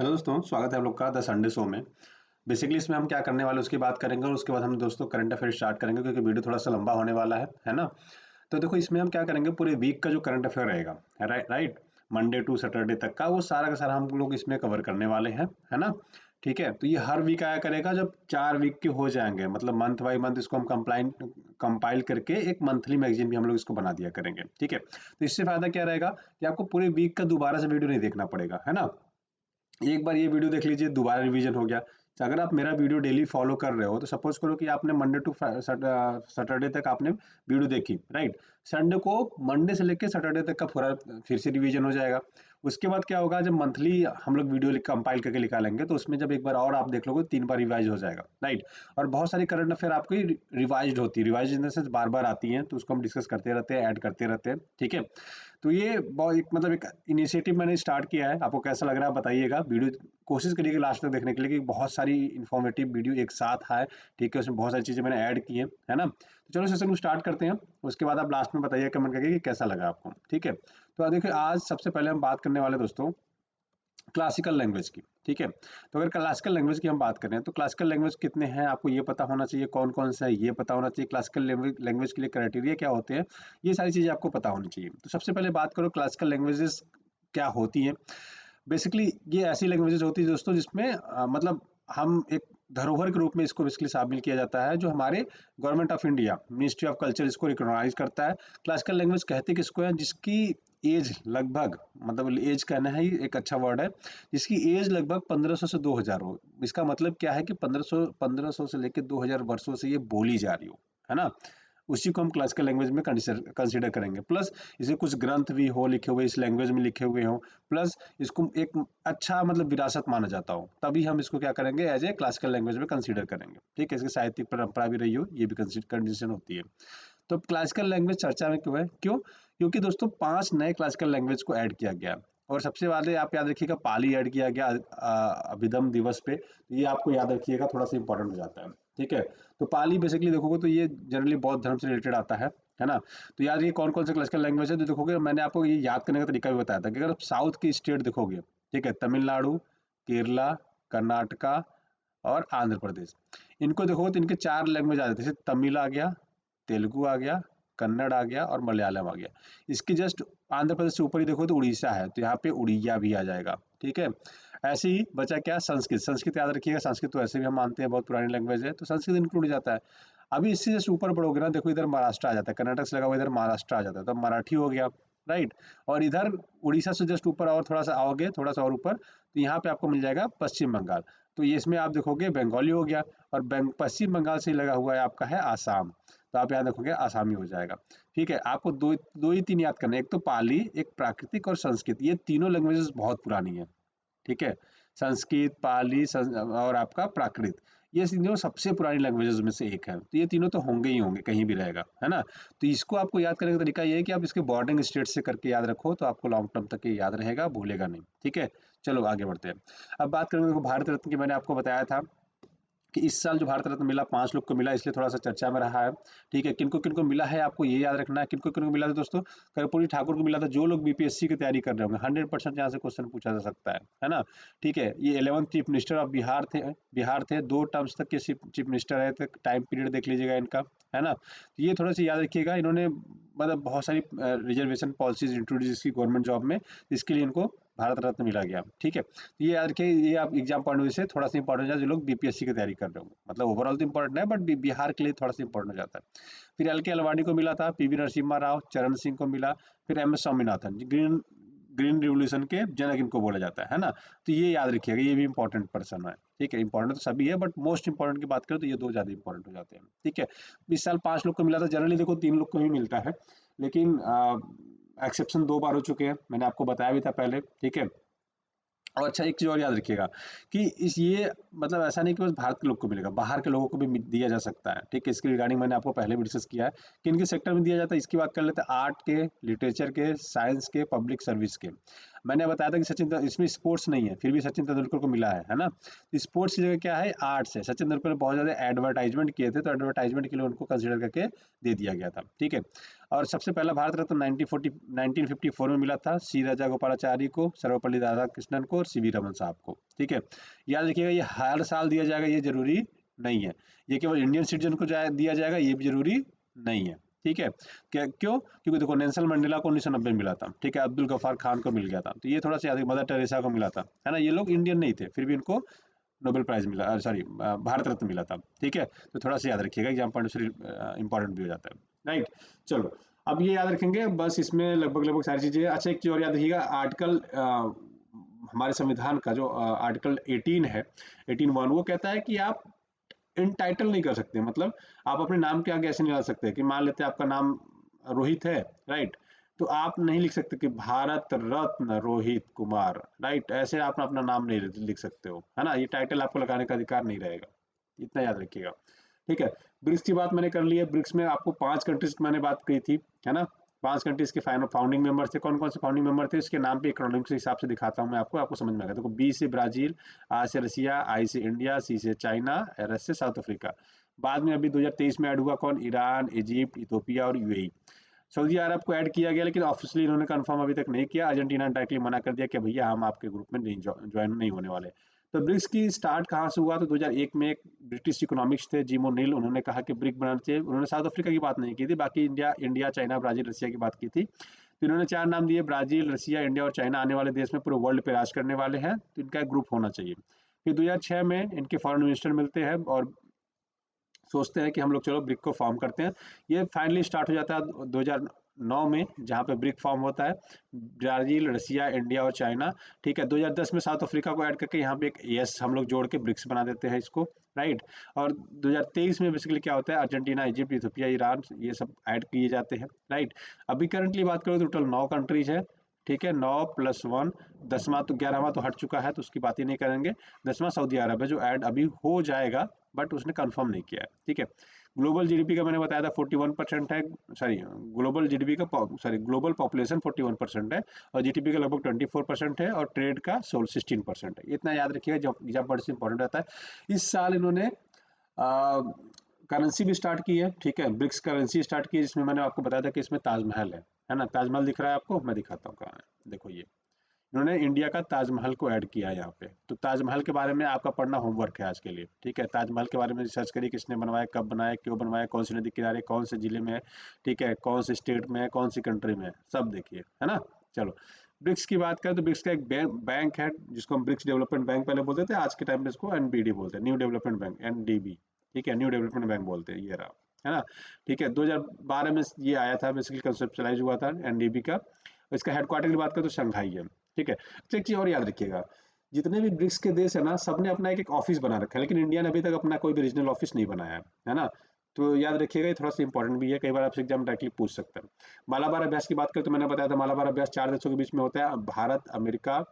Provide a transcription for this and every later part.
Hello दोस्तों, स्वागत है आप लोग का द संडे शो में। बेसिकली इसमें हम क्या करने वाले उसकी बात करेंगे और उसके बाद हम दोस्तों करंट अफेयर स्टार्ट करेंगे क्योंकि वीडियो थोड़ा सा लंबा होने वाला है ना। तो देखो इसमें हम क्या करेंगे, पूरे वीक का जो करंट अफेयर रहेगा, राइट, मंडे टू सैटरडे तक का, वो सारा का सारा हम लोग इसमें कवर करने वाले हैं, है ना। ठीक है, तो ये हर वीक आया करेगा जब 4 वीक के हो जाएंगे, मतलब मंथ बाई मंथ इसको हम कंपाइल करके एक मंथली मैगजीन भी हम लोग इसको बना दिया करेंगे। ठीक है, तो इससे फायदा क्या रहेगा कि आपको पूरे वीक का दोबारा से वीडियो नहीं देखना पड़ेगा, है ना। एक बार ये वीडियो देख लीजिए, दोबारा रिवीजन हो गया। तो अगर आप मेरा वीडियो डेली फॉलो कर रहे हो तो सपोज करो कि आपने मंडे टू सैटरडे तक आपने वीडियो देखी, राइट। संडे को मंडे से लेकर सैटरडे तक का पूरा फिर से रिवीजन हो जाएगा। उसके बाद क्या होगा, जब मंथली हम लोग वीडियो कंपाइल करके निकालेंगे तो उसमें जब एक बार और आप देख लोगे 3 बार रिवाइज हो जाएगा, राइट। और बहुत सारी करंट अफेयर आपकी रिवाइज होती है, रिवाइज इन द सेंस बार बार आती हैं, तो उसको हम डिस्कस करते रहते हैं, ऐड करते रहते हैं। ठीक है, तो ये बहुत एक मतलब एक इनिशिएटिव मैंने स्टार्ट किया है। आपको कैसा लग रहा है बताइएगा। वीडियो कोशिश करिएगा लास्ट तक देखने के लिए, कि बहुत सारी इन्फॉर्मेटिव वीडियो एक साथ है। ठीक है, उसमें बहुत सारी चीज़ें मैंने ऐड की हैं, है ना। तो चलो सेशन को स्टार्ट करते हैं, उसके बाद आप लास्ट में बताइए कमेंट करके कि कैसा लगा आपको। ठीक है, तो देखिए आज सबसे पहले हम बात करने वाले दोस्तों क्लासिकल लैंग्वेज की। ठीक है, तो अगर क्लासिकल लैंग्वेज की हम बात करें तो क्लासिकल लैंग्वेज कितने हैं आपको ये पता होना चाहिए, कौन कौन सा है ये पता होना चाहिए, क्लासिकल लैंग्वेज के लिए क्राइटेरिया क्या होते हैं, ये सारी चीज़ें आपको पता होनी चाहिए। तो सबसे पहले बात करो क्लासिकल लैंग्वेजेस क्या होती हैं। बेसिकली ये ऐसी लैंग्वेजेस होती है दोस्तों जिसमें मतलब हम एक धरोहर के रूप में इसको बेसिकली शामिल किया जाता है, जो हमारे government of India, ministry of culture इसको रिकॉग्नाइज करता है। क्लासिकल लैंग्वेज कहते किसको है, जिसकी एज लगभग, मतलब एज कहना है ही एक अच्छा वर्ड है, जिसकी एज लगभग 1500 से 2000 हो। इसका मतलब क्या है कि 1500 से लेकर 2000 वर्षों से ये बोली जा रही हो, है ना। उसी को हम क्लासिकल लैंग्वेज में कंसिडर करेंगे। प्लस इसे कुछ ग्रंथ भी हो लिखे हुए, इस लैंग्वेज में लिखे हुए हों, प्लस इसको एक अच्छा मतलब विरासत माना जाता हो, तभी हम इसको क्या करेंगे, एज ए क्लासिकल लैंग्वेज में कंसिडर करेंगे। ठीक है, इसकी साहित्यिक परंपरा भी रही हो, ये भी कंडीशन होती है। तो क्लासिकल लैंग्वेज चर्चा में क्यों है, क्योंकि दोस्तों 5 नए क्लासिकल लैंग्वेज को ऐड किया गया। और सबसे पहले आप याद रखिएगा, पाली ऐड किया गया अभिधम दिवस पे। तो ये आपको याद रखिएगा, थोड़ा सा इंपॉर्टेंट हो जाता है। ठीक है, तो पाली बेसिकली देखोगे तो ये जनरली बौद्ध धर्म से रिलेटेड आता है ना। तो याद ये कौन कौन से क्लासिकल लैंग्वेज है, तो देखोगे मैंने आपको ये याद करने का तरीका भी बताया था कि अगर आप साउथ की स्टेट देखोगे, ठीक है, तमिलनाडु, केरला, कर्नाटका और आंध्र प्रदेश, इनको देखोगे तो इनके 4 लैंग्वेज आ जाते हैं, जैसे तमिल आ गया, तेलुगु आ गया, कन्नड़ आ गया और मलयालम आ गया। इसकी जस्ट आंध्र प्रदेश से ऊपर ही देखो तो उड़ीसा है, तो यहाँ पे उड़िया भी आ जाएगा। ठीक है, ऐसे ही बचा क्या, संस्कृत। संस्कृत याद रखिएगा, संस्कृत तो ऐसे भी हम मानते हैं बहुत पुरानी लैंग्वेज है, तो संस्कृत इंक्लूड हो जाता है। अभी इससे जस्ट ऊपर बढ़ोगे ना, देखो इधर महाराष्ट्र आ जाता है, कर्नाटक से लगा हुआ इधर महाराष्ट्र आ जाता है, तो मराठी हो गया, राइट। और इधर उड़ीसा से जस्ट ऊपर और थोड़ा सा आओगे, थोड़ा सा और ऊपर, तो यहाँ पे आपको मिल जाएगा पश्चिम बंगाल। तो ये इसमें आप देखोगे बंगाली हो गया, और पश्चिम बंगाल से लगा हुआ है आपका है आसाम, तो आप याद रखोगे आसामी हो जाएगा। ठीक है, आपको दो ही तीन याद करना है, एक तो पाली, एक प्राकृतिक और संस्कृत। ये तीनों लैंग्वेजेस बहुत पुरानी है। ठीक है, संस्कृत, पाली और आपका प्राकृत, ये तीनों सबसे पुरानी लैंग्वेजेस में से एक है। तो ये तीनों तो होंगे ही होंगे, कहीं भी रहेगा, है ना। तो इसको आपको याद करने का तरीका ये है कि आप इसके बॉर्डिंग स्टेट से करके याद रखो, तो आपको लॉन्ग टर्म तक ये याद रहेगा, भूलेगा नहीं। ठीक है, चलो आगे बढ़ते हैं। अब बात करेंगे, देखो भारत रत्न की मैंने आपको बताया था कि इस साल जो भारत रत्न मिला 5 लोग को मिला, इसलिए थोड़ा सा चर्चा में रहा है। ठीक है, किनको किनको मिला है आपको ये याद रखना है। किनको किनको मिला था दोस्तों, कर्पूरी ठाकुर को मिला था, जो लोग बीपीएससी की तैयारी कर रहे होंगे 100% यहाँ से क्वेश्चन पूछा जा सकता है ना। ठीक है, ये 11th chief minister of Bihar थे 2 टर्म्स तक के चीफ मिनिस्टर है, तो टाइम पीरियड देख लीजिएगा इनका, है ना। तो ये थोड़ा सा याद रखिएगा, इन्होंने मतलब बहुत सारी रिजर्वेशन पॉलिसीज इंट्रोड्यूस की गवर्नमेंट जॉब में, इसके लिए इनको भारत रत्न मिला गया। ठीक है, तो ये याद रखिए, ये आप एग्जाम पॉइंट ऑफ व्यू से थोड़ा सा इंपॉर्टेंट है, जो लोग बीपीएससी की तैयारी कर रहे होंगे, मतलब ओवरऑल तो इंपॉर्टेंट है, बट बिहार के लिए थोड़ा सा इंपॉर्टेंट हो जाता है। फिर एल के अलवानी को मिला था, पीवी नरसिम्हा राव, चरण सिंह को मिला, फिर M S Swaminathan, green green revolution के जनक इनको बोला जाता है ना। तो ये याद रखिएगा, ये भी इंपॉर्टेंट पर्सन है। ठीक है, इंपॉर्टेंट तो सभी है, बट मोस्ट इंपॉर्टेंट की बात करें तो ये दो ज्यादा इंपॉर्टेंट हो जाते हैं। ठीक है, इस साल 5 लोग को मिला था, जनरली देखो 3 लोग को ही मिलता है, लेकिन एक्सेप्शन 2 बार हो चुके हैं, मैंने आपको बताया भी था पहले। ठीक है, और अच्छा एक चीज़ और याद रखिएगा कि इस ये मतलब ऐसा नहीं कि बस भारत के लोग को मिलेगा, बाहर के लोगों को भी दिया जा सकता है। ठीक है, इसके रिगार्डिंग मैंने आपको पहले भी डिस्कस किया है कि इनके सेक्टर में दिया जाता है। इसकी बात कर लेते हैं, आर्ट के, लिटरेचर के, साइंस के, पब्लिक सर्विस के। मैंने बताया था कि इसमें स्पोर्ट्स नहीं है, फिर भी सचिन तेंदुलकर को मिला है ना। तो स्पोर्ट्स की जगह क्या है, आर्ट्स है। सचिन तेंदुलकर ने बहुत ज़्यादा एडवर्टाइजमेंट किए थे, तो एडवर्टाइजमेंट के लिए उनको कंसिडर करके दे दिया गया था। ठीक है, और सबसे पहला भारत रत्न 1954 में मिला था सी राजा गोपालाचारी को, सर्वपल्ली राधाकृष्णन को और सीवी रमन साहब को। ठीक है, याद रखिएगा ये हर साल दिया जाएगा ये जरूरी नहीं है, ये केवल इंडियन सिटीजन को दिया जाएगा ये भी जरूरी नहीं है। ठीक है, क्यों? क्योंकि देखो नेल्सन मंडेला को 1990 में मिला था, ठीक है, अब्दुल गफ्फार खान को मिल गया था, तो ये थोड़ा सा याद, मदर टेरेसा को मिला था, है ना, ये लोग इंडियन नहीं थे फिर भी इनको नोबेल प्राइज मिला, सॉरी भारत रत्न मिला था। ठीक है, तो थोड़ा सा याद रखिएगा, एग्जाम पॉइंट से इंपॉर्टेंट भी हो जाता है, राइट। चलो अब ये याद रखेंगे बस, इसमें लगभग लगभग सारी चीजें। अच्छा एक चीज और याद रखिएगा, आर्टिकल हमारे संविधान का जो आर्टिकल 18 है, 18(1), वो कहता है कि आप इनटाइटल नहीं कर सकते, मतलब आप अपने नाम के आगे ऐसे नहीं ला सकते कि मान लेते हैं आपका नाम रोहित है, राइट, तो आप नहीं लिख सकते कि भारत रत्न रोहित कुमार, राइट, ऐसे आप अपना नाम नहीं लिख सकते हो, है ना, ये टाइटल आपको लगाने का अधिकार नहीं रहेगा, इतना याद रखिएगा। ठीक है, ब्रिक्स की बात मैंने कर ली है, ब्रिक्स में आपको 5 कंट्रीज की मैंने बात की थी, है ना, 5 कंट्रीज के फाउंडिंग मेंबर थे, कौन कौन से फाउंडिंग मेंबर थे इसके नाम पे इकोनॉमिक के हिसाब से दिखाता हूँ मैं आपको, आपको समझ में आएगा। देखो, बी से ब्राजील, आर से रसिया, आई से इंडिया, सी से चाइना, और एस से साउथ अफ्रीका। बाद में अभी 2023 में ऐड हुआ कौन? ईरान, इजिप्ट, इथोपिया और यूएई। सऊदी अरब को ऐड किया गया, लेकिन ऑफिशियली इन्होंने कंफर्म अभी तक नहीं किया। अर्जेंटीना ने डायरेक्टली मना कर दिया कि भैया हम आपके ग्रुप में नहीं ज्वाइन नहीं होने वाले। तो ब्रिक्स की स्टार्ट कहाँ से हुआ? तो 2001 में एक ब्रिटिश इकोनॉमिक्स थे जिम ओ'नील, उन्होंने कहा कि ब्रिक बनाना चाहिए। उन्होंने साउथ अफ्रीका की बात नहीं की थी, बाकी इंडिया, चाइना, ब्राजील, रसिया की बात की थी। तो इन्होंने 4 नाम दिए, ब्राजील, रसिया, इंडिया और चाइना आने वाले देश में पूरे वर्ल्ड पे राज करने वाले हैं, तो इनका एक ग्रुप होना चाहिए। फिर 2006 में इनके फॉरेन मिनिस्टर मिलते हैं और सोचते हैं कि हम लोग चलो ब्रिक को फॉर्म करते हैं। ये फाइनली स्टार्ट हो जाता है 2009 में, जहाँ पे ब्रिक फॉर्म होता है, ब्राजील, रसिया, इंडिया और चाइना। ठीक है, 2010 में साउथ अफ्रीका को ऐड करके यहाँ पे एक यस हम लोग जोड़ के ब्रिक्स बना देते हैं इसको, राइट। और 2023 में बेसिकली क्या होता है, अर्जेंटीना, इजिप्ट, इथोपिया, ईरान, ये सब ऐड किए जाते हैं, राइट। अभी करंटली बात करो तो टोटल 9 कंट्रीज है। ठीक है, 9 + 1, 10वां तो 11वां तो हट चुका है, तो उसकी बात ही नहीं करेंगे। 10वां सऊदी अरब है जो ऐड अभी हो जाएगा, बट उसने कंफर्म नहीं किया है। ठीक है, ग्लोबल जीडीपी का मैंने बताया था 41% है, सॉरी ग्लोबल जीडीपी का, सॉरी ग्लोबल पॉपुलेशन 41% है, और जीडीपी का लगभग 24% है, और ट्रेड का 16% है। इतना याद रखिएगा, जब एग्जाम बड़ा इंपॉर्टेंट रहता है। इस साल इन्होंने करेंसी भी स्टार्ट की है, ठीक है, ब्रिक्स करेंसी स्टार्ट की है, जिसमें मैंने आपको बताया था कि इसमें ताजमहल है ना, ताजमहल दिख रहा है आपको, मैं दिखाता हूँ कहाँ है, देखो ये इन्होंने इंडिया का ताजमहल को ऐड किया है यहाँ पे। तो ताजमहल के बारे में आपका पढ़ना होमवर्क है आज के लिए, ठीक है। ताजमहल के बारे में रिसर्च करिए, किसने बनवाया, कब बनाया, क्यों बनवाया, कौन सी नदी किनारे, कौन से जिले में है, ठीक है, कौन से स्टेट में है, कौन सी कंट्री में है, सब देखिए, है ना। चलो, ब्रिक्स की बात करें तो ब्रिक्स का एक बैंक है जिसको हम ब्रिक्स डेवलपमेंट बैंक पहले बोलते थे, आज के टाइम में इसको एनबीडी बोलते हैं, न्यू डेवलपमेंट बैंक, एनडीबी। ठीक है, न्यू डेवलपमेंट बैंक बोलते हैं, ये रहा, है ना। ठीक है, 2012 में ये आया था, बेसिकली कंसेप्चुलाइज हुआ था एनडीबी का। इसका हेडक्वार्टर की बात करें तो शंघाई है। ठीक है, तो एक चीज और याद रखिएगा, जितने भी ब्रिक्स के देश है ना, सबने अपना एक एक ऑफिस बना रखा है, लेकिन इंडिया ने अभी तक अपना कोई भी रीजनल ऑफिस नहीं बनाया है ना। तो याद रखिएगा, ये थोड़ा सा इंपॉर्टेंट भी है, कई बार आपसे एग्जाम डायरेक्टली पूछ सकता है। मालाबार अभ्यास की बात करें तो मैंने बताया था, मालाबार अभ्यास 4 देशों के बीच में होता है, भारत, अमेरिका,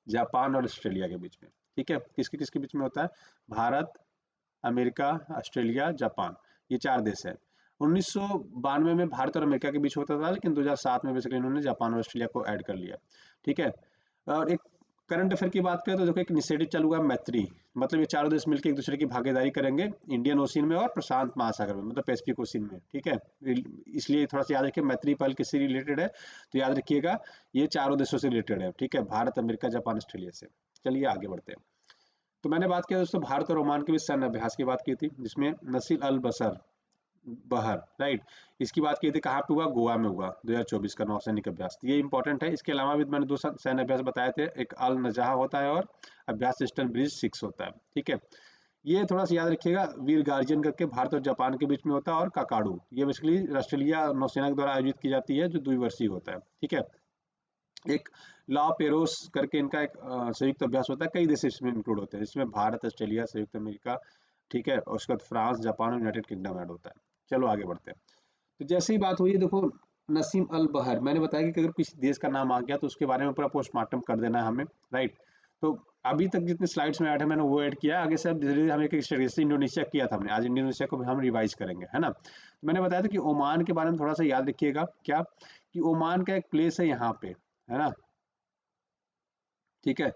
जापान और ऑस्ट्रेलिया के बीच में। ठीक है, किसके किसके बीच में होता है? भारत, अमेरिका, ऑस्ट्रेलिया, जापान, ये 4 देश है। 1992 में भारत और अमेरिका के बीच होता था, लेकिन 2007 में बेसिकली इन्होंने जापान और ऑस्ट्रेलिया को ऐड कर लिया। ठीक है, और एक करंट अफेयर की बात करें तो देखो, एक इनिशिएटिव चालू हुआ मैत्री, मतलब ये चारों देश मिलकर एक दूसरे की भागीदारी करेंगे इंडियन ओशियन में और प्रशांत महासागर में, मतलब पैसिफिक ओशियन में। ठीक है, इसलिए थोड़ा सा याद रखिए, मैत्री पहल किससे रिलेटेड है, तो याद रखिएगा ये चारों देशों से रिलेटेड है। ठीक है, भारत, अमेरिका, जापान, ऑस्ट्रेलिया से। चलिए आगे बढ़ते हैं। तो मैंने बात किया दोस्तों, भारत और ओमान के बीच सैन्य अभ्यास की बात की थी, जिसमें नसील अल बसर बहर, राइट, इसकी बात की थी, कहाँ पे हुआ? गोवा में हुआ, 2024 का नौसैनिक अभ्यास, ये इंपॉर्टेंट है। इसके अलावा भी मैंने 2 सैन्य अभ्यास बताए थे, एक अल नजहा होता है और अभ्यास ईस्टर्न ब्रिज 6 होता है। ठीक है, ये थोड़ा सा याद रखिएगा, वीर गार्जियन करके भारत और जापान के बीच में होता है, और काकाडू, ये बेसिकली ऑस्ट्रेलिया नौसेना के द्वारा आयोजित की जाती है, जो द्विवर्षीय होता है। ठीक है, एक ला पेरोस करके इनका एक संयुक्त अभ्यास होता है, कई देश इसमें इंक्लूड होते हैं, इसमें भारत, ऑस्ट्रेलिया, संयुक्त अमेरिका, ठीक है, और उसके बाद फ्रांस, जापान और यूनाइटेड किंगडम ऐड होता है। चलो आगे बढ़ते हैं। तो जैसे ही बात हुई, देखो नसीम अल बहर, मैंने बताया कि अगर किसी देश का नाम आ गया तो उसके बारे में पूरा पोस्टमार्टम कर देना है हमें, राइट। तो अभी तक जितने स्लाइड्स में ऐड है मैंने वो ऐड किया, आगे से अब धीरे धीरे हम एक जैसे इंडोनेशिया किया था हमने, आज इंडोनेशिया को भी हम रिवाइज करेंगे, है ना। तो मैंने बताया था कि ओमान के बारे में थोड़ा सा याद रखिएगा, क्या कि ओमान का एक प्लेस है यहाँ पे, है ना। ठीक है,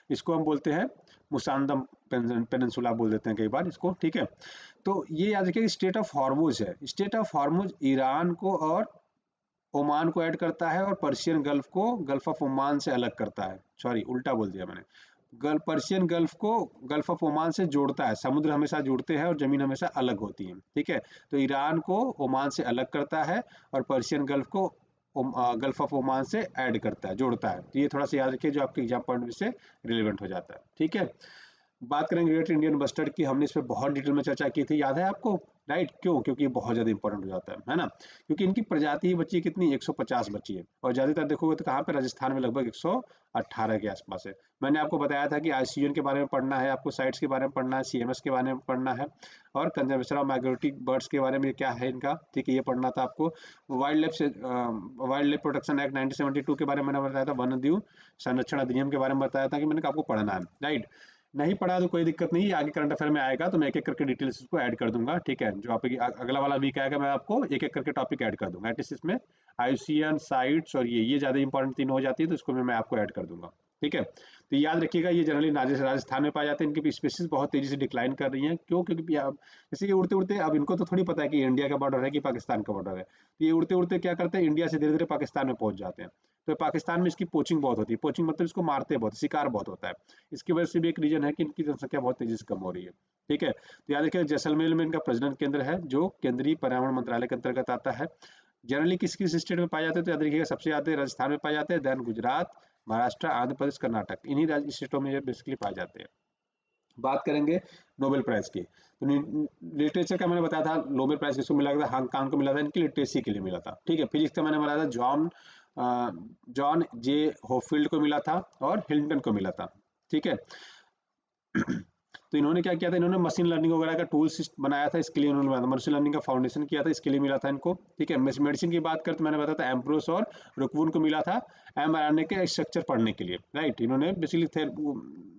इसको हम बोलते हैं मुसांदम पेनिनसुला बोल देते हैं कई बार इसको। ठीक है, तो ये याद रखिए स्टेट ऑफ हॉर्मुज है, स्टेट ऑफ हॉर्मुज ईरान को और ओमान को ऐड करता है, और पर्शियन गल्फ को गल्फ ऑफ ओमान से अलग करता है, सॉरी उल्टा बोल दिया मैंने, पर्शियन गल्फ को गल्फ ऑफ ओमान से जोड़ता है, समुद्र हमेशा जुड़ते हैं और जमीन हमेशा अलग होती है, ठीक है। तो ईरान को ओमान से अलग करता है और पर्शियन गल्फ को गल्फ ऑफ ओमान से ऐड करता है, जोड़ता है। तो ये थोड़ा सा याद रखिए जो आपके एग्जाम पॉइंट से रिलेवेंट हो जाता है, ठीक है। बात करेंगे ग्रेट इंडियन बस्टर्ड की, हमने इस पर बहुत डिटेल में चर्चा की थी, याद है आपको? राइट, क्यों? क्योंकि ये बहुत ज़्यादा इंपॉर्टेंट हो जाता है ना, क्योंकि इनकी प्रजाति ही बची है कितनी, 150 बची है, और ज़्यादातर देखोगे तो कहाँ पे, राजस्थान में लगभग 118 के आसपास है। मैंने आपको बताया था कि आईसीयूएन के बारे में पढ़ना है, आपको साइट्स के बारे में पढ़ना है, सीएमएस के बारे में पढ़ना है, और कंजर्वेशन ऑफ माइग्रेटरी बर्ड्स के बारे में क्या है इनका, ठीक है, ये पढ़ना था आपको। वाइल्ड लाइफ प्रोटेक्शन एक्ट 1972 के बारे में मैंने बताया था, वन जीव संरक्षण अधिनियम के बारे में बताया था कि मैंने आपको पढ़ना है, राइट। नहीं पढ़ा तो कोई दिक्कत नहीं, आगे करंट अफेयर में आएगा तो मैं एक एक करके डिटेल्स इसको ऐड कर दूंगा, ठीक है। जो आप अगला वाला वीक आएगा मैं आपको एक एक करके टॉपिक ऐड कर दूंगा, एटलीस्ट इसमें आईयूसीएन साइट्स और ये ज़्यादा इंपॉर्टेंट तीन हो जाती है, तो इसको मैं आपको ऐड कर दूंगा, ठीक है। तो याद रखिएगा, ये जनरली राजस्थान में पाए जाते हैं, इनकी स्पीसीज बहुत तेजी से डिक्लाइन कर रही हैं, क्यों? क्योंकि जैसे ये उड़ते उड़ते, अब इनको तो थोड़ी पता है कि इंडिया का बॉर्डर है कि पाकिस्तान का बॉर्डर है, तो ये उड़ते उड़ते क्या करते हैं, इंडिया से धीरे धीरे पाकिस्तान में पहुंच जाते हैं। तो पाकिस्तान में इसकी पोचिंग बहुत होती है, पोचिंग मतलब इसको मारते हैं बहुत, शिकार बहुत होता है, इसकी वजह से भी एक रीजन है कि इनकी जनसंख्या बहुत तेजी से कम हो रही है, ठीक है। तो याद रखिए, जैसलमेर में इनका प्रजनन केंद्र है, जो केंद्रीय पर्यावरण मंत्रालय के अंतर्गत आता है। जनरली किस किस स्टेट में पाए जाते हैं, तो याद रखिएगा, सबसे ज्यादा राजस्थान में पाए जाते हैं, देन गुजरात, महाराष्ट्र, आंध्र प्रदेश, कर्नाटक, इन्हीं स्टेटों में ये बेसिकली पाए जाते हैं। बात करेंगे नोबेल प्राइज की, तो लिटरेचर का मैंने बताया था, नोबेल प्राइज किसको मिला था, हांगकांग को मिला था, इनकी लिटरेसी के लिए मिला था, ठीक है। फिजिक्स का मैंने बताया था, जॉन जे होफील्ड को मिला था और हिल्टन को मिला था, ठीक है। तो इन्होंने क्या किया था, इन्होंने मशीन लर्निंग वगैरह का टूल्स बनाया था, इसके लिए इन्होंने मशीन लर्निंग का फाउंडेशन किया था, इसके लिए मिला था इनको, ठीक है। मेडिसिन की बात करते तो मैंने बताया था एम्ब्रोस और रुकवुन को मिला था एमआरएनए के स्ट्रक्चर पढ़ने के लिए, राइट। इन्होंने बेसिकली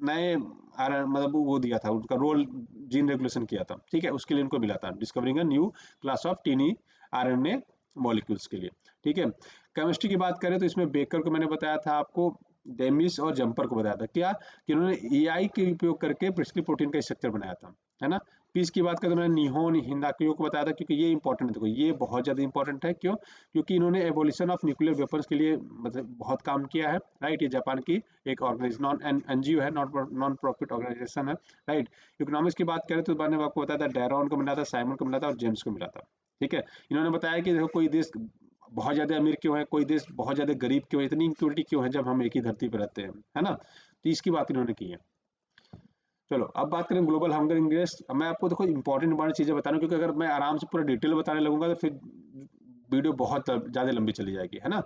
नए मतलब वो दिया था, उनका रोल जीन रेगुलेशन किया था, ठीक है, उसके लिए इनको मिला था, discovering a new class of tiny RNA molecules के लिए, ठीक है। केमिस्ट्री की बात करें तो इसमें बेकर को मैंने बताया था आपको, डेमिस और जंपर को बताया था, क्या कि उन्होंने एआई के उपयोग करके बेसिकली प्रोटीन का स्ट्रक्चर बनाया था, है ना। पीस की बात करें तो मैंने निहोन हिंदाकियो को बताया था, क्योंकि ये इंपॉर्टेंट है, देखो ये बहुत ज्यादा इंपॉर्टेंट है, क्यों? क्योंकि इन्होंने एवोल्यूशन ऑफ न्यूक्लियर वेपन्स के लिए मतलब बहुत काम किया है, राइट। ये जापान की एक ऑर्गेनाइजेशन, नॉन एनजीओ है, नॉन प्रॉफिट ऑर्गेनाइजेशन है, राइट। इकोनॉमिक्स की बात करें तो मैंने आपको बताया था, डैरॉन को मिला था, साइमन को मिला था और जेम्स को मिला था, ठीक है। इन्होंने बताया कि देखो, कोई देश बहुत ज्यादा अमीर क्यों है, कोई देश बहुत ज्यादा गरीब क्यों है, इतनी इक्विटी क्यों है जब हम एक ही धरती पर रहते हैं, है ना। तो इसकी बात इन्होंने की है। चलो अब बात करें ग्लोबल हंगर इंडेक्स। अब मैं आपको देखो इंपॉर्टेंट चीजें बता रहा हूँ, क्योंकि अगर मैं आराम से पूरा डिटेल बताने लगूंगा तो फिर वीडियो बहुत ज्यादा लंबी चली जाएगी, है ना।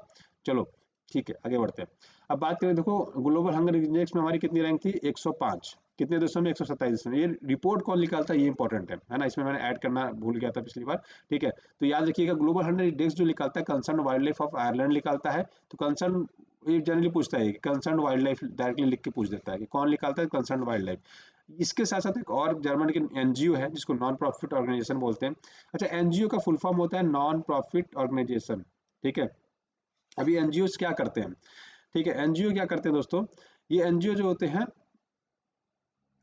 चलो ठीक है, आगे बढ़ते हैं। अब बात करें, देखो ग्लोबल हंगर इंडेक्स में हमारी कितनी रैंक थी, 105, कितने देशों में, 127 देशों में। ये रिपोर्ट कौन निकालता है, ये इंपॉर्टेंट है ना, इसमें मैंने ऐड करना भूल गया था पिछली बार, ठीक है। तो याद रखिएगा, ग्लोबल हंगर इंडेक्स जो निकालता है, concern wild life of Ireland निकालता है। तो कंसर्न, ये जनरली पूछता है, कंसर्न वाइल्ड लाइफ डायरेक्टली लिख के पूछ देता है कि कौन निकालता है, कंसर्न वाइल्ड लाइफ। इसके साथ साथ एक और जर्मन की एनजीओ है जिसको नॉन प्रॉफिट ऑर्गेनाइजेशन बोलते हैं। अच्छा, एनजीओ का फुल फॉर्म होता है नॉन प्रॉफिट ऑर्गेनाइजेशन, ठीक है। अभी एनजीओ क्या करते हैं, ठीक है। एनजीओ क्या करते हैं दोस्तों, ये एनजीओ जो होते हैं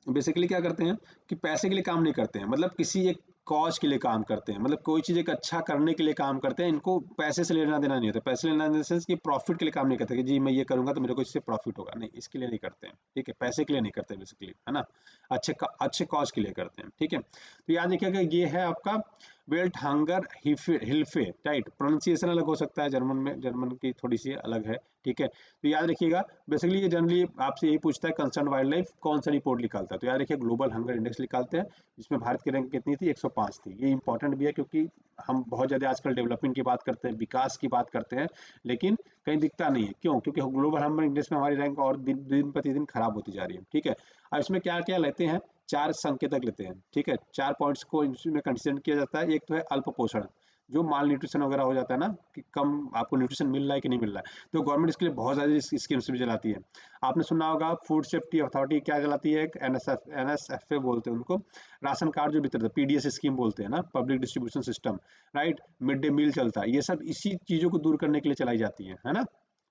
बेसिकली क्या करते हैं कि पैसे के लिए काम नहीं करते हैं, मतलब किसी एक कॉज के लिए काम करते हैं, मतलब कोई चीज एक अच्छा करने के लिए काम करते हैं, इनको पैसे से लेना देना नहीं होता। पैसे लेना देना सेंस कि प्रॉफिट के लिए काम नहीं करते कि जी मैं ये करूंगा तो मेरे को इससे प्रॉफिट होगा, नहीं, इसके लिए नहीं करते हैं, ठीक है। पैसे के लिए नहीं करते बेसिकली, है ना, अच्छे कॉज के लिए करते हैं, ठीक है। तो याद रखिएगा, ये है आपका वेल्ट हंगर हिल्फे, राइट। प्रोनाउंसिएशन अलग हो सकता है जर्मन में, जर्मन की थोड़ी सी अलग है, ठीक है। तो याद रखिएगा, बेसिकली ये जनरली आपसे यही पूछता है कंसर्न वाइल्ड लाइफ कौन सा रिपोर्ट निकालता है। तो याद रखिए, ग्लोबल हंगर इंडेक्स निकालते हैं, जिसमें भारत की रैंक कितनी थी, 105 थी। ये इंपॉर्टेंट भी है, क्योंकि हम बहुत ज्यादा आजकल डेवलपमेंट की बात करते हैं, विकास की बात करते हैं, लेकिन कहीं दिखता नहीं है, क्यों? क्योंकि ग्लोबल हंगर इंडेक्स में हमारी रैंक और दिन प्रतिदिन खराब होती जा रही है, ठीक है। अब इसमें क्या क्या लेते हैं, 4 संकेतक लेते हैं, ठीक है। 4 पॉइंट्स को इसमें कंसिडर किया जाता है। एक तो है अल्प पोषण, जो माल न्यूट्रिशन वगैरह हो जाता है ना, कि कम आपको न्यूट्रिशन मिल रहा है कि नहीं मिल रहा है, तो गवर्नमेंट इसके लिए बहुत सारी स्कीम्स भी चलाती है। आपने सुना होगा फूड सेफ्टी अथॉरिटी क्या चलाती है, एनएसएफए बोलते हैं उनको, राशन कार्ड जो वितरित, पीडीएस स्कीम बोलते हैं ना, public distribution system, right. Mid day meal चलता है, ये सब इसी चीजों को दूर करने के लिए चलाई जाती है ना,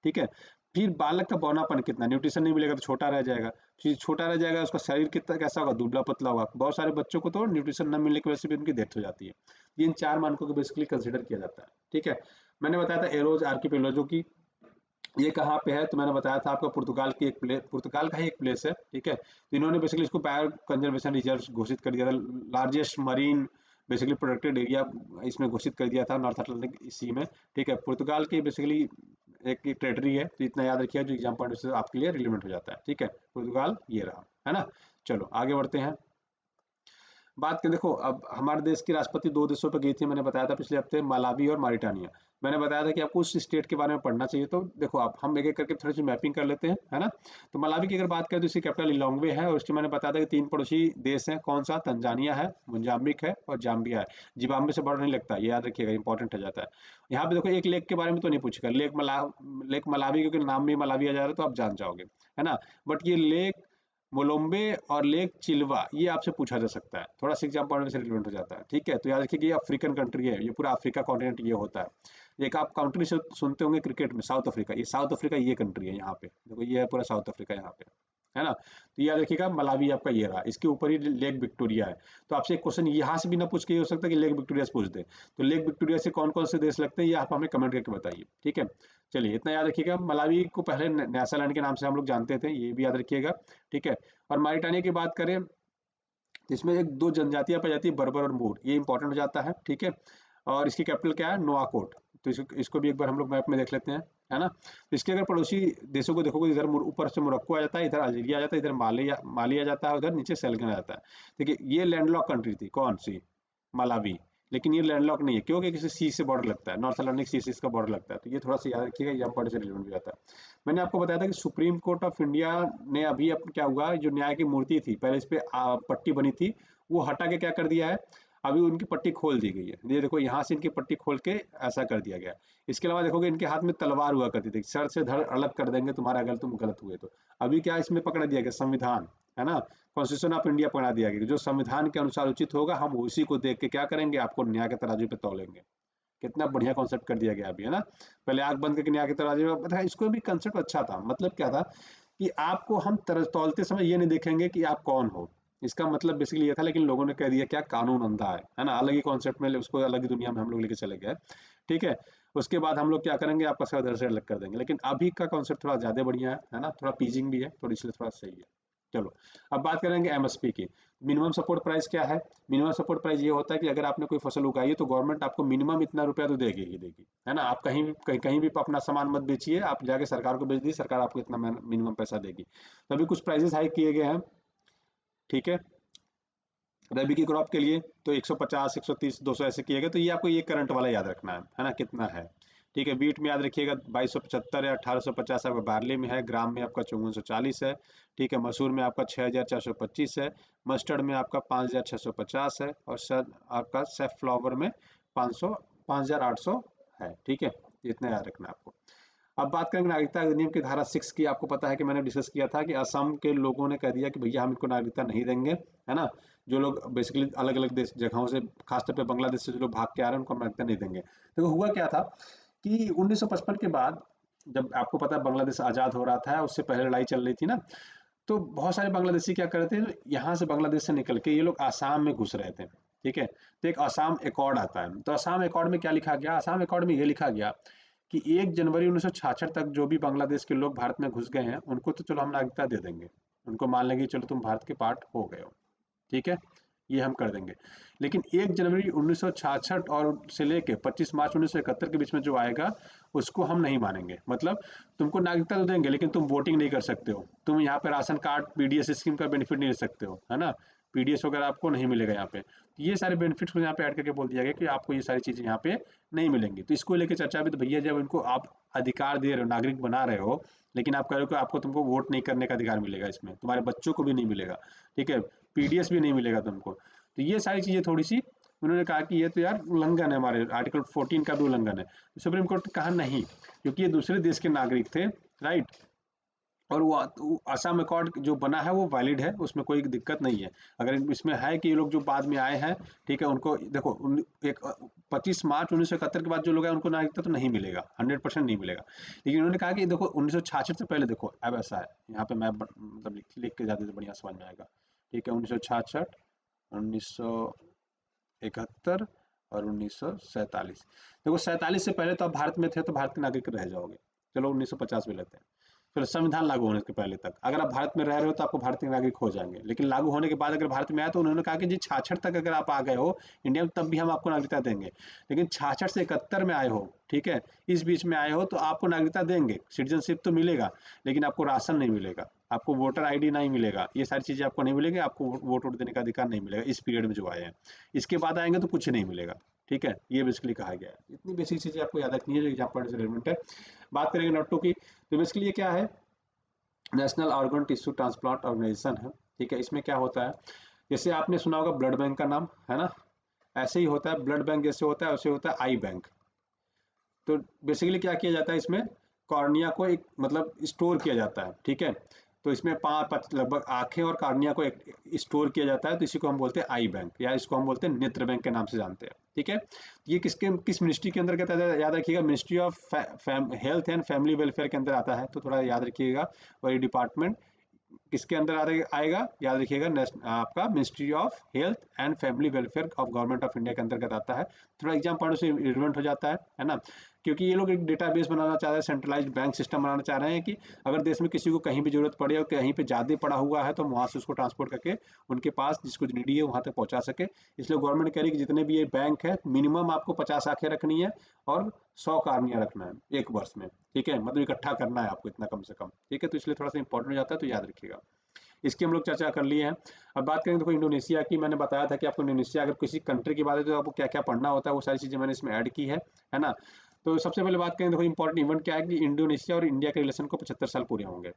ठीक है। फिर बालक का बौनापन कितना, न्यूट्रिशन नहीं मिलेगा तो छोटा रह जाएगा, फिर छोटा रह जाएगा, उसका शरीर कितना कैसा होगा, दुबला पतला होगा। बहुत सारे बच्चों को तो न्यूट्रिशन न मिलने की वजह से भी उनकी डेथ हो जाती है। इन 4 मानकों को बेसिकली कंसिडर किया जाता है, ठीक है। मैंने बताया था एरोज आर्किपेलागो की ये कहाँ पे है, तो मैंने बताया था आपको पुर्तगाल की पुर्तगाल का ही एक प्लेस है, ठीक है। तो इन्होंने बेसिकली इसको बायो कंजर्वेशन रिजर्व घोषित कर दिया था, largest marine basically protected area इसमें घोषित कर दिया था नॉर्थ अटलांटिक सी में, ठीक है। पुर्तगाल की बेसिकली एक टेरिटरी है, तो इतना याद रखिए जो एग्जाम पॉइंट से आपके लिए रिलेवेंट हो जाता है, ठीक है। पुर्तगाल ये रहा, है ना। चलो आगे बढ़ते हैं। बात करें, देखो अब हमारे देश की राष्ट्रपति दो देशों पर गई थी, मैंने बताया था पिछले हफ्ते, मलावी और मारिटानिया। मैंने बताया था कि आपको उस स्टेट के बारे में पढ़ना चाहिए, तो देखो आप हम एक एक करके थोड़ी सी मैपिंग कर लेते हैं, है ना। तो मलावी की अगर बात करें तो इसकी कैपिटल लिलोंग्वे है, और उसकी मैंने बताया था कि तीन पड़ोसी देश हैं, कौन सा, तंजानिया है, मोजाम्बिक है और जाम्बिया है। जिम्बाब्वे से बॉर्डर नहीं लगता, ये याद रखिएगा, इंपॉर्टेंट हो जाता है। यहाँ पे देखो एक लेक के बारे में तो नहीं पूछेगा, लेक मलावी, क्योंकि नाम में मलावी आ जा रहा है तो आप जान जाओगे, है ना। बट ये लेक मोलोम्बे और लेक चिल्वा ये आपसे पूछा जा सकता है, थोड़ा सा एग्जाम पॉइंट से रिलेवेंट हो जाता है, ठीक है। तो याद रखिए कि ये अफ्रीकन कंट्री है, ये पूरा अफ्रीका कॉन्टिनेंट ये होता है। एक आप कंट्री से सुनते होंगे क्रिकेट में, साउथ अफ्रीका, ये साउथ अफ्रीका ये कंट्री है, यहाँ पे देखो ये है पूरा साउथ अफ्रीका यहाँ पे, है ना। तो याद रखिएगा मलावी आपका ये रहा, इसके ऊपर ही लेक विक्टोरिया है। तो आपसे एक क्वेश्चन यहाँ से भी ना पूछ के ये हो सकता है कि लेक विक्टोरिया से पूछ दे, तो लेक विक्टोरिया से कौन कौन से देश लगते हैं ये आप हमें कमेंट करके बताइए, ठीक है। चलिए इतना याद रखिएगा, मलावी को पहले न्यासालैंड के नाम से हम लोग जानते थे, ये भी याद रखिएगा, ठीक है। और मारिटानिया की बात करें तो इसमें एक दो जनजातियां पाई जाती है, बर्बर और मूर, ये इंपॉर्टेंट हो जाता है, ठीक है। और इसकी कैपिटल क्या है, नोआकोट। तो इसको भी एक बार हम लोग मैप में देख लेते हैं, है ना। तो इसके अगर पड़ोसी देशों को देखोगे, इधर ऊपर से मोरक्को आ जाता है, इधर अल्जीरिया आ जाता है, इधर माली आ जाता है, उधर नीचे सेल्गन आ जाता है। देखिए ये लैंडलॉक कंट्री थी, कौन सी, मलावी। लेकिन ये लैंडलॉक नहीं है, क्योंकि किसी सी से बॉर्डर लगता है, नॉर्थ अटलांटिक सी से इसका बॉर्डर लगता है, तो ये थोड़ा सा याद रखिएगा, एग्जाम पॉइंट से रिलेवेंट हो जाता है। मैंने आपको बताया था कि सुप्रीम कोर्ट ऑफ इंडिया ने अभी क्या हुआ, जो न्याय की मूर्ति थी पहले इस पे पट्टी बनी थी, वो हटा के क्या कर दिया है, अभी उनकी पट्टी खोल दी गई है। ये देखो यहाँ से इनकी पट्टी खोल के ऐसा कर दिया गया। इसके अलावा देखोगे इनके हाथ में तलवार हुआ करती थी, सर से धड़ अलग कर देंगे तुम्हारा अगर तुम गलत हुए तो। अभी क्या इसमें पकड़ा दिया गया, संविधान, है ना, कॉन्स्टिट्यूशन ऑफ इंडिया पकड़ा दिया गया, जो संविधान के अनुसार उचित होगा हम उसी को देख के क्या करेंगे, आपको न्याय के तराजू पे तौलेंगे। कितना बढ़िया कॉन्सेप्ट कर दिया गया अभी, है ना। पहले आंख बंद करके न्याय के तराजू में पता है, इसको भी कंसेप्ट अच्छा था, मतलब क्या था कि आपको हम तौलते समय ये नहीं देखेंगे कि आप कौन हो, इसका मतलब बेसिकली ये था। लेकिन लोगों ने कह दिया क्या, कानून अंधा है ना, अलग ही कॉन्सेप्ट में उसको अलग ही दुनिया में हम लोग लेके चले गए, ठीक है। उसके बाद हम लोग क्या करेंगे, आपका सर दर से अलग कर देंगे। लेकिन अभी का कॉन्सेप्ट थोड़ा ज्यादा बढ़िया है ना, थोड़ा पीजिंग भी है, थोड़ी इसलिए थोड़ा सही है। चलो अब बात करेंगे एमएसपी की। मिनिमम सपोर्ट प्राइस क्या है, मिनिमम सपोर्ट प्राइस ये होता है कि अगर आपने कोई फसल उगाई है तो गवर्नमेंट आपको मिनिमम इतना रुपया तो देगी ही देगी, है ना। आप कहीं भी अपना सामान मत बेचिए, आप जाके सरकार को बेच दीजिए, सरकार आपको इतना मिनिमम पैसा देगी। तो अभी कुछ प्राइसेस हाइक किए गए हैं, ठीक है। रबी की क्रॉप के लिए तो 150 130 200 ऐसे किए गए, तो ये आपको ये करंट वाला याद रखना है ना, कितना है, ठीक है। बीट में याद रखिएगा 2275 है, 1850 आपका बार्ले में है, ग्राम में आपका 5440 है, ठीक है। मसूर में आपका 6425 है, मस्टर्ड में आपका 5650 है, और सर आपका सेफ्लॉवर में 500 5800 है, ठीक है। इतना याद रखना है आपको। अब बात करेंगे नागरिकता अधिनियम की धारा 6 की। आपको पता है कि मैंने डिस्कस किया था कि असम के लोगों ने कह दिया कि भैया हम इनको नागरिकता नहीं देंगे, है ना। जो लोग बेसिकली अलग अलग देश जगहों से, खासतौर पे बांग्लादेश से जो लोग भाग के आ रहे हैं उनको हम नागरिकता नहीं देंगे। तो हुआ क्या था कि 1955 के बाद, जब आपको पता है बांग्लादेश आज़ाद हो रहा था, उससे पहले लड़ाई चल रही थी ना, तो बहुत सारे बांग्लादेशी क्या कर रहे थे, यहाँ से बांग्लादेश से निकल के ये लोग आसाम में घुस रहे थे, ठीक है। तो एक आसाम अकॉर्ड आता है, तो आसाम अकॉर्ड में क्या लिखा गया, आसाम अकॉर्ड में ये लिखा गया कि 1 जनवरी 1966 तक जो भी बांग्लादेश के लोग भारत में घुस गए हैं उनको तो चलो हम नागरिकता दे देंगे, उनको मान लेंगे चलो तुम भारत के पार्ट हो गए हो, ठीक है, ये हम कर देंगे। लेकिन 1 जनवरी 1966 और से लेके 25 मार्च 1971 के बीच में जो आएगा उसको हम नहीं मानेंगे। मतलब तुमको नागरिकता तो देंगे लेकिन तुम वोटिंग नहीं कर सकते हो, तुम यहाँ पे राशन कार्ड पीडीएस स्कीम का बेनिफिट नहीं ले सकते हो, है ना, पीडीएस वगैरह आपको नहीं मिलेगा यहाँ पे। तो ये सारे बेनिफिट्स को यहाँ पे ऐड करके बोल दिया गया कि आपको ये सारी चीज़ें यहाँ पे नहीं मिलेंगी। तो इसको लेके चर्चा भी, तो भैया जब इनको आप अधिकार दे रहे हो, नागरिक बना रहे हो, लेकिन आप कह रहे हो कि आपको तुमको वोट नहीं करने का अधिकार मिलेगा, इसमें तुम्हारे बच्चों को भी नहीं मिलेगा, ठीक है, पीडीएस भी नहीं मिलेगा तुमको। तो ये सारी चीज़ें थोड़ी सी उन्होंने कहा कि ये तो यार उल्लंघन है, हमारे आर्टिकल 14 का भी उल्लंघन है। सुप्रीम कोर्ट ने कहा नहीं, क्योंकि ये दूसरे देश के नागरिक थे, राइट, और वो असम अकॉर्ड जो बना है वो वैलिड है, उसमें कोई दिक्कत नहीं है। अगर इसमें है कि ये लोग जो बाद में आए हैं, ठीक है, उनको देखो एक 25 मार्च 1971 के बाद जो लोग हैं उनको नागरिकता तो नहीं मिलेगा, 100% नहीं मिलेगा। लेकिन उन्होंने कहा कि देखो 1966 से पहले देखो, अब ऐसा है यहाँ पे मैं मतलब लिख के ज़्यादा बढ़िया समझ में आएगा, ठीक है। 1966, 1971 और 1947, देखो 47 से पहले तो आप भारत में थे तो भारत के नागरिक रह जाओगे, चलो 1950 में लेते हैं। फिर संविधान लागू होने के पहले तक अगर आप भारत में रह रहे हो तो आपको भारतीय नागरिक हो जाएंगे, लेकिन लागू होने के बाद अगर भारत में आए तो उन्होंने कहा कि जी 66 तक अगर आप आ गए हो इंडिया में तब भी हम आपको नागरिकता देंगे, लेकिन 66 से 71 में आए हो, ठीक है, इस बीच में आए हो तो आपको नागरिकता देंगे, सिटीजनशिप तो मिलेगा, लेकिन आपको राशन नहीं मिलेगा, आपको वोटर आईडी नहीं मिलेगा, ये सारी चीज़ें आपको नहीं मिलेगी, आपको वोट वोट देने का अधिकार नहीं मिलेगा इस पीरियड में जो आए हैं। इसके बाद आएंगे तो कुछ नहीं मिलेगा, ठीक है, ये बेसिकली कहा गया है। इतनी बेसिक चीज़ें आपको याद रखनी है जो एग्जाम्पल से रिलेवेंट है। बात करेंगे नोट टू की, तो बेसिकली ये क्या है, national organ tissue transplant organization है, ठीक है। इसमें क्या होता है, जैसे आपने सुना होगा ब्लड बैंक का नाम, है ना, ऐसे ही होता है, ब्लड बैंक जैसे होता है वैसे होता है आई बैंक। तो बेसिकली क्या किया जाता है इसमें, कॉर्निया को एक मतलब स्टोर किया जाता है, ठीक है। तो इसमें लगभग आंखें और कॉर्निया को एक स्टोर किया जाता है, तो इसी को हम बोलते हैं आई बैंक, या इसको हम बोलते हैं नेत्र बैंक के नाम से जानते हैं, ठीक है। ये किस मिनिस्ट्री के अंदर आता है, याद रखिएगा, ministry of health and family welfare के अंदर आता है, तो थोड़ा याद रखिएगा। और ये डिपार्टमेंट किसके अंदर आएगा, याद रखिएगा, आपका ministry of health and family welfare of government of India के अंतर्गत आता है। थोड़ा एग्जाम पॉइंट से रिलेवेंट हो जाता है ना, क्योंकि ये लोग एक डेटाबेस बनाना चाह रहे हैं, सेंट्रलाइज्ड बैंक सिस्टम बनाना चाह रहे हैं कि अगर देश में किसी को कहीं भी जरूरत पड़े और कहीं पे ज़्यादा पड़ा हुआ है तो हम वहाँ से उसको ट्रांसपोर्ट करके उनके पास जिसको नीडी है वहाँ तक पहुँचा सके। इसलिए गवर्नमेंट कह रही है कि जितने भी ये बैंक है मिनिमम आपको 50 आंखें रखनी है और 100 कार्निया रखना है एक वर्ष में, ठीक है, मतलब इकट्ठा करना है आपको इतना कम से कम, ठीक है। तो इसलिए थोड़ा सा इंपॉर्टेंट हो जाता है, तो याद रखिएगा। इसकी हम लोग चर्चा कर लिए हैं। अब बात करें तो इंडोनेशिया की, मैंने बताया था कि आपको इंडोनेशिया अगर किसी कंट्री की बात है तो आपको क्या क्या पढ़ना होता है, वो सारी चीज़ें मैंने इसमें ऐड की है ना। तो सबसे पहले बात करें, देखो इंपॉर्टेंट इवेंट क्या है कि इंडोनेशिया और इंडिया के रिलेशन को 75 साल पूरे होंगे,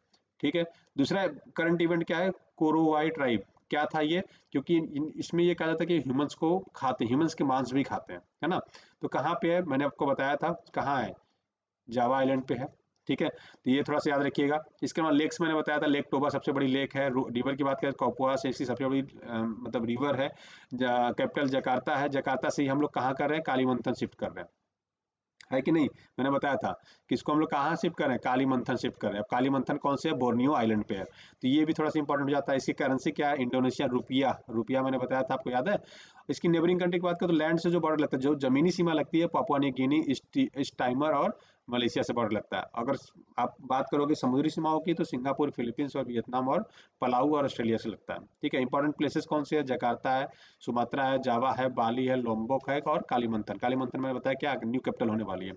ठीक है। दूसरा करंट इवेंट क्या है, कोरोवाई ट्राइब, क्या था ये, क्योंकि इसमें ये कहा जाता है कि ह्यूमंस को खाते, ह्यूमंस के मांस भी खाते हैं, है ना। तो कहाँ पे है, मैंने आपको बताया था कहाँ है, जावा आइलैंड पे है, ठीक है। तो ये थोड़ा सा याद रखिएगा। इसके अलावा लेक्स मैंने बताया था, लेक टोबा सबसे बड़ी लेक है। रिवर की बात करें कोपुआ से इसकी सबसे बड़ी मतलब रिवर है। कैपिटल जकार्ता है, जकार्ता से ही हम लोग कहाँ कर रहे हैं, कालीमंथन शिफ्ट कर रहे हैं, है कि नहीं, मैंने बताया था कि इसको हम लोग कहाँ शिफ्ट कर रहे हैं, कालीमंथन शिफ्ट कर रहे हैं। अब कालीमंथन कौन से है, बोर्नियो आइलैंड पे है, तो ये भी थोड़ा सा इंपॉर्टेंट हो जाता है। इसकी करेंसी क्या है, इंडोनेशिया रुपया, रुपया मैंने बताया था आपको याद है। इसकी नेबरिंग कंट्री की बात करें तो लैंड से जो बॉर्डर लगता है, जो जमीनी सीमा लगती है, Papua New Guinea, east timer और मलेशिया से बॉर्डर लगता है। अगर आप बात करोगे समुद्री सीमाओं की तो सिंगापुर, फिलीपींस और वियतनाम और पलाऊ और ऑस्ट्रेलिया से लगता है, ठीक है। इंपॉर्टेंट प्लेसेस कौन से है, जकार्ता है, सुमात्रा है, जावा है, बाली है, लोम्बोक है और कालीमंथन। कालीमंथन मैंने बताया क्या न्यू कैपिटल होने वाली है।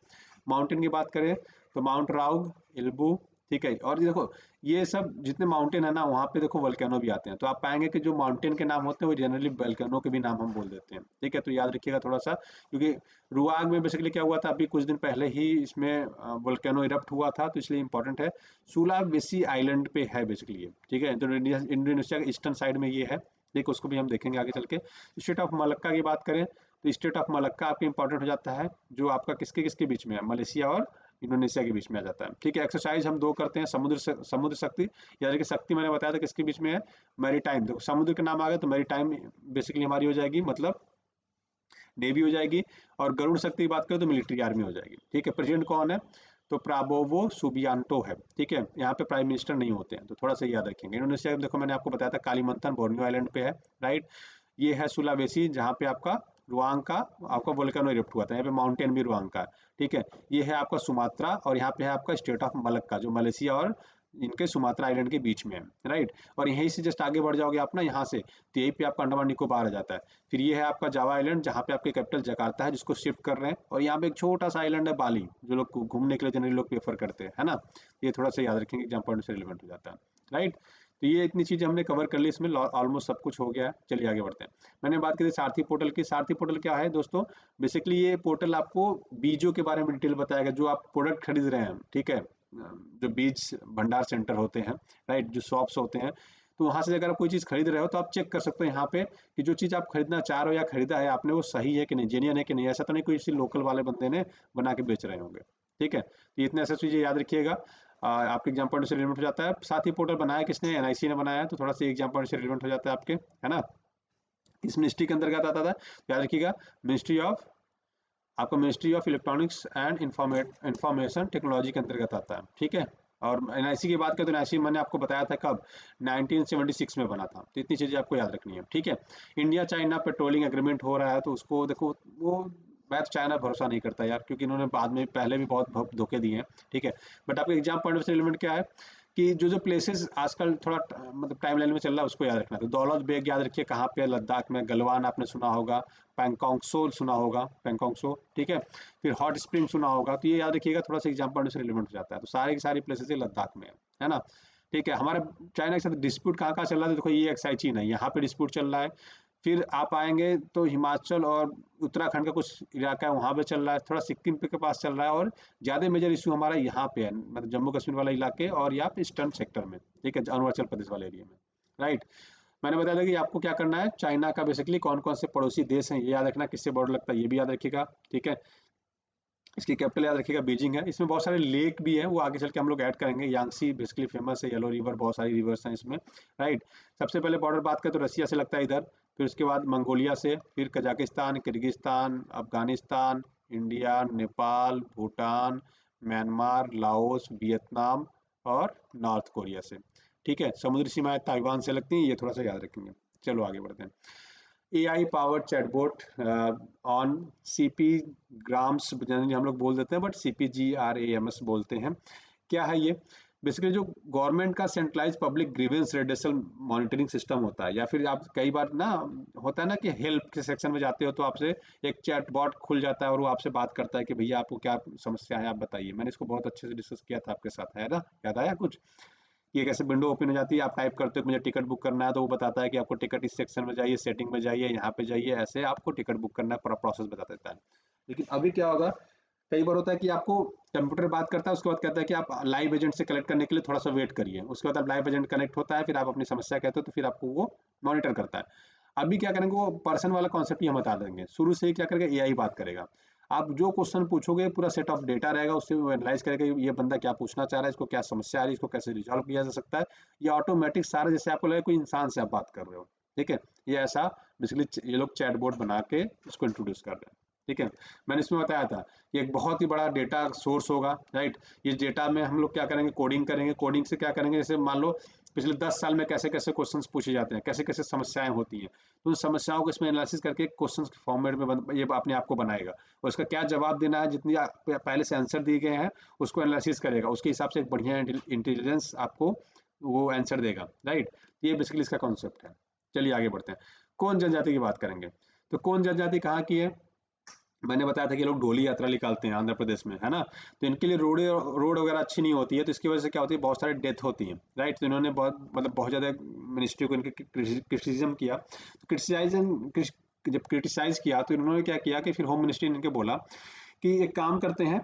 माउंटेन की बात करें तो माउंट राउग, इल्बू, ठीक है। और ये देखो ये सब जितने माउंटेन है ना वहाँ पे देखो वल्केनो भी आते हैं, तो आप पाएंगे कि जो माउंटेन के नाम होते हैं वो जनरली वल्केनो के भी नाम हम बोल देते हैं, ठीक है। तो याद रखिएगा थोड़ा सा, क्योंकि रुआग में बेसिकली क्या हुआ था, अभी कुछ दिन पहले ही इसमें वल्केनो इरप्ट हुआ था, तो इसलिए इंपॉर्टेंट है। सुलावेसी आइलैंड पे है बेसिकली ये, ठीक है। तो इंडोनेशिया के ईस्टर्न साइड में ये है, ठीक, उसको भी हम देखेंगे आगे चल के। स्टेट ऑफ मलक्का की बात करें तो स्टेट ऑफ मलक्का आपके इंपॉर्टेंट हो जाता है, जो आपका किसके किसके बीच में है, मलेशिया और इंडोनेशिया के बीच में आ जाता है, ठीक है। एक्सरसाइज हम दो करते हैं, समुद्र शक्ति, यानी कि शक्ति मैंने बताया था किसके बीच में है, मैरी टाइम। देखो समुद्र के नाम आ गए तो मैरी टाइम बेसिकली हमारी हो जाएगी, मतलब नेवी हो जाएगी। और गरुड़ शक्ति की बात करें तो मिलिट्री आर्मी हो जाएगी, ठीक है। प्रेसिडेंट कौन है, तो प्राबोवो सुबियांटो है, ठीक है। यहाँ पे प्राइम मिनिस्टर नहीं होते हैं, तो थोड़ा सा याद रखेंगे। इंडोनेशिया में देखो मैंने आपको बताया था कालीमंथन बोर्नियो आइलैंड पे है, राइट। ये है सुलावेसी जहाँ पे आपका रुआंग का आपका वोल्केनो इरप्ट हुआ था, यहाँ पे माउंटेन भी रुआंग का, ठीक है। ये है आपका सुमात्रा और यहाँ पे है आपका स्टेट ऑफ मलक्का जो मलेशिया और इनके सुमात्रा आइलैंड के बीच में है, राइट। और यहीं से जस्ट आगे बढ़ जाओगे आप ना यहाँ से, तो यहीं पे आपका अंडमान निकोबार आ जाता है। फिर ये है आपका जावा आइलैंड जहाँ पे आपके कैपिटल जकार्ता है जिसको शिफ्ट कर रहे हैं। और यहाँ पे एक छोटा सा आइलैंड है बाली, जो लोग घूमने के लिए जनरली लोग प्रेफर करते हैं, है ना। ये थोड़ा सा याद रखेंगे, एग्जाम पॉइंट से रिलेवेंट हो जाता है, राइट। तो ये इतनी चीज़ें हमने कवर कर ली, इसमें ऑलमोस्ट सब कुछ हो गया है। चलिए आगे बढ़ते हैं। मैंने बात की थी सारथी पोर्टल की। सारथी पोर्टल क्या है दोस्तों, बेसिकली ये पोर्टल आपको बीजों के बारे में डिटेल बताएगा, जो आप प्रोडक्ट खरीद रहे हैं, ठीक है, जो बीज भंडार सेंटर होते हैं, राइट, जो शॉप्स होते हैं, तो वहाँ से अगर आप कोई चीज़ खरीद रहे हो तो आप चेक कर सकते हो यहाँ पे कि जो चीज़ आप खरीदना चाह रहे हो या खरीदा है आपने वो सही है कि नहीं, जेन्युइन है कि नहीं। ऐसा तो नहीं कोई किसी लोकल वाले बंदे ने बना के बेच रहे होंगे, ठीक है। तो इतने ऐसे चीज़ें याद रखिएगा, आपके एग्जाम पॉइंट से रिलेवेंट हो जाता है। साथ ही पोर्टल बनाया किसने, एनआईसी ने बनाया है, तो थोड़ा सा एग्जाम पॉइंट से रिलेवेंट हो जाता है आपके, है ना। इस मिनिस्ट्री के अंतर्गत आता था, याद रखिएगा, मिनिस्ट्री ऑफ आपका ministry of electronics and information technology के अंतर्गत आता है, ठीक है। और एनआईसी की बात करें तो एनआईसी मैंने आपको बताया था कब, 1976 में बना था। तो इतनी चीज़ें आपको याद रखनी है, ठीक है। इंडिया चाइना पेट्रोलिंग एग्रीमेंट हो रहा है, तो उसको देखो वो मैं तो चाइना भरोसा नहीं करता यार, क्योंकि इन्होंने बाद में पहले भी बहुत धोखे दिए हैं, ठीक है। बट आपके एग्जाम पॉइंट से रिलेवेंट क्या है कि जो प्लेसेस आजकल थोड़ा मतलब टाइम लाइन में चल रहा है उसको याद रखना। तो दौलत बेग याद रखिए कहाँ पे है, लद्दाख में। गलवान आपने सुना होगा, पैंगोंग सो सुना होगा, पैंगोंग सो, ठीक है। फिर हॉट स्प्रिंग सुना होगा, तो ये याद रखिएगा, थोड़ा सा एग्जाम पॉइंट से रिलेवेंट हो जाता है। तो सारी की सारी प्लेसेस लद्दाख में है ना, ठीक है। हमारा चाइना के साथ डिस्प्यूट कहाँ कहाँ चल रहा है, तो देखो ये एक्साइची नहीं, यहाँ पे डिस्प्यूट चल रहा है। फिर आप आएंगे तो हिमाचल और उत्तराखंड का कुछ इलाका है वहाँ पे चल रहा है, थोड़ा सिक्किम के पास चल रहा है, और ज़्यादा मेजर इशू हमारा यहाँ पे है, मतलब जम्मू कश्मीर वाला इलाके और यहाँ पे ईस्टर्न सेक्टर में, ठीक है, अरुणाचल प्रदेश वाले एरिया में, राइट। मैंने बताया था कि आपको क्या करना है, चाइना का बेसिकली कौन कौन से पड़ोसी देश हैं ये याद रखना, किससे बॉर्डर लगता है ये भी याद रखिएगा, ठीक है। इसकी कैपिटल याद रखिएगा बीजिंग है। इसमें बहुत सारे लेक भी है, वो आगे चल के हम लोग ऐड करेंगे। यांगसी बेसिकली फेमस है, येलो रिवर, बहुत सारी रिवर्स हैं इसमें, राइट। सबसे पहले बॉर्डर बात करें तो रसिया से लगता है इधर, फिर उसके बाद मंगोलिया से, फिर Kazakhstan, Kyrgyzstan, Afghanistan, India, Nepal, Bhutan, Myanmar, Laos, Vietnam और नॉर्थ कोरिया से, ठीक है। समुद्री सीमाएं ताइवान से लगती हैं, ये थोड़ा सा याद रखेंगे। चलो आगे बढ़ते हैं। AI powered chatbot on CP grams, generally हम लोग बोल देते हैं, बट CPGRAMS बोलते हैं। क्या है ये? बेसिकली जो गवर्नमेंट का centralise public grievance redressal monitoring system होता है, या फिर आप कई बार ना होता है ना कि हेल्प के सेक्शन में जाते हो तो आपसे एक चैटबॉट खुल जाता है और वो आपसे बात करता है कि भैया आपको क्या समस्या है, आप बताइए। मैंने इसको बहुत अच्छे से डिस्कस किया था आपके साथ, है ना, याद आया कुछ? ये कैसे विंडो ओपन हो जाती है, आप टाइप करते हो मुझे टिकट बुक करना है, तो वो बताता है कि आपको टिकट इस सेक्शन में जाइए, सेटिंग में जाइए, यहाँ पे जाइए, ऐसे आपको टिकट बुक करना है, पूरा प्रोसेस बता देता है। लेकिन अभी क्या होगा, कई बार होता है कि आपको कंप्यूटर बात करता है, उसके बाद कहता है कि आप लाइव एजेंट से कलेक्ट करने के लिए थोड़ा सा वेट करिए। उसके बाद आप लाइव एजेंट कनेक्ट होता है, फिर आप अपनी समस्या कहते हो, तो फिर आपको वो मॉनिटर करता है। अभी क्या करेंगे, वो पर्सन वाला कॉन्सेप्ट ही हम बता देंगे। शुरू से ही क्या करेगा, AI बात करेगा। आप जो क्वेश्चन पूछोगे पूरा सेट ऑफ डेटा रहेगा, उससे वो एनालाइज करेगा ये बंदा क्या पूछना चाह रहा है, इसको क्या समस्या आ रही है, इसको कैसे रिजॉल्व किया जा सकता है। ये ऑटोमेटिक सारा, जैसे आपको लगे कोई इंसान से आप बात कर रहे हो, ठीक है। ये ऐसा बेसिकली ये लोग चैटबॉट बना के इसको इंट्रोड्यूस कर रहे हैं, ठीक है। मैंने इसमें बताया था ये एक बहुत ही बड़ा डेटा सोर्स होगा, राइट। इस डेटा में हम लोग क्या करेंगे, कोडिंग करेंगे। कोडिंग से क्या करेंगे, जैसे मान लो पिछले 10 साल में कैसे कैसे क्वेश्चंस पूछे जाते हैं, कैसे कैसे समस्याएं होती हैं, तो उन समस्याओं को इसमें एनालिसिस करके क्वेश्चन के फॉर्मेट में ये अपने आप को बनाएगा, और उसका क्या जवाब देना है, जितनी पहले से आंसर दिए गए हैं उसको एनालिसिस करेगा, उसके हिसाब से एक बढ़िया इंटेलिजेंस आपको वो आंसर देगा, राइट। ये बेसिकली इसका कॉन्सेप्ट है। चलिए आगे बढ़ते हैं। कौन जनजाति की बात करेंगे, तो कौन जनजाति कहाँ की है? मैंने बताया था कि लोग डोली यात्रा निकालते हैं आंध्र प्रदेश में, है ना। तो इनके लिए रोड वगैरह अच्छी नहीं होती है, तो इसकी वजह से क्या होती है, बहुत सारे डेथ होती हैं, राइट। तो इन्होंने बहुत ज़्यादा मिनिस्ट्री को इनके क्रिटिसिज्म किया। तो जब क्रिटिसाइज किया तो इन्होंने क्या किया कि फिर होम मिनिस्ट्री ने इनके बोला कि एक काम करते हैं,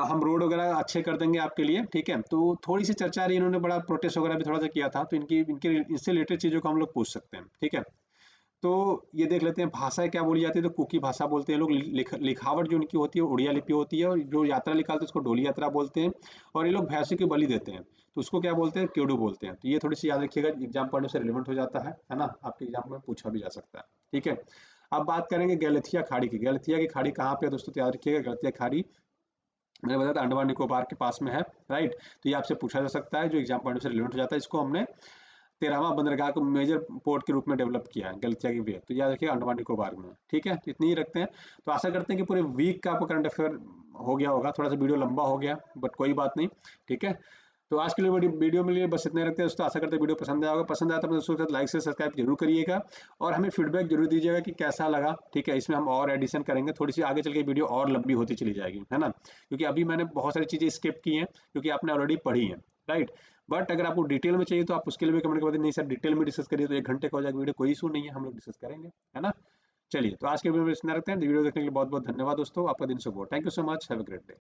हम रोड वगैरह अच्छे कर देंगे आपके लिए, ठीक है। तो थोड़ी सी चर्चा रही, इन्होंने बड़ा प्रोटेस्ट वगैरह भी थोड़ा सा किया था, तो इनकी इनके इनसे रिलेटेड चीज़ों को हम लोग पूछ सकते हैं, ठीक है। तो ये देख लेते हैं भाषा क्या बोली जाती है, तो कुकी भाषा बोलते हैं लोग। लिखावट जो उनकी होती है उड़िया लिपि होती है, और जो यात्रा निकालते हैं उसको डोली यात्रा बोलते हैं। और ये लोग भैंसों की बलि देते हैं, तो उसको क्या बोलते हैं, केडू बोलते हैं। तो ये थोड़ी सी याद रखिएगा, एग्जाम पढ़ने से रिलेवेंट हो जाता है ना, आपके एग्जाम में पूछा भी जा सकता है, ठीक है। अब बात करेंगे गैलेथिया खाड़ी की। गैलेथिया की खाड़ी कहाँ पे है दोस्तों, तो याद रखिएगा गैलेथिया खाड़ी मैंने बताया था अंडमान निकोबार के पास में है, राइट। तो ये आपसे पूछा जा सकता है, जो एग्जाम पॉइंट से रिलेवेंट हो जाता है। इसको हमने 13वां बंदरगाह को मेजर पोर्ट के रूप में डेवलप किया है, गलतिया की वे, तो याद रखिए अंडमान निकोबार में, ठीक है। तो इतनी ही रखते हैं। तो आशा करते हैं कि पूरे वीक का आपको करंट अफेयर हो गया होगा। थोड़ा सा वीडियो लंबा हो गया, बट कोई बात नहीं, ठीक है। तो आज के लिए वीडियो में लिए बस इतने रखते हैं दोस्तों। आशा करते हैं वीडियो पसंद आया होगा। पसंद आया तो अपने दोस्तों के साथ लाइक से सब्सक्राइब जरूर करिएगा, और हमें फीडबैक जरूर दीजिएगा कि कैसा लगा, ठीक है। इसमें हम और एडिशन करेंगे, थोड़ी सी आगे चल के वीडियो और लंबी होती चली जाएगी, है ना, क्योंकि अभी मैंने बहुत सारी चीज़ें स्किप की हैं क्योंकि आपने ऑलरेडी पढ़ी हैं, राइट। बट अगर आपको डिटेल में चाहिए तो आप उसके लिए भी कमेंट कर नहीं सर डिटेल में डिस्कस करिए, तो 1 घंटे का हो जाएगा वीडियो, कोई इशू नहीं है, हम लोग डिस्कस करेंगे, है ना। चलिए, तो आज के वीडियो में इतना रखते हैं। वीडियो देखने के लिए बहुत बहुत धन्यवाद दोस्तों, आपका दिन शुभ हो। Thank you so much, have a great day.